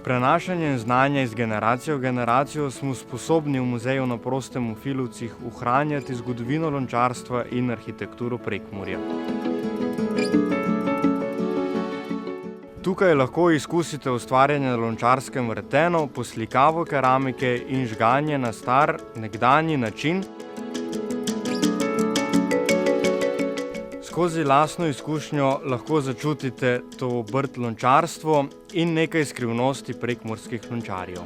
prenašanjem znanja iz generacije v generacijo smo sposobni v muzeju na Prostem v Filovcih ohranjati zgodovino lončarstva in arhitekturo Prekmurja. Tukaj lahko izkusite ustvarjanje na lončarskem vrtenu, poslikavo keramike in žganje na star, nekdanji način. Skozi lastno izkušnjo lahko začutite to obrt lončarstvo in nekaj skrivnosti prekmurskih lončarjev.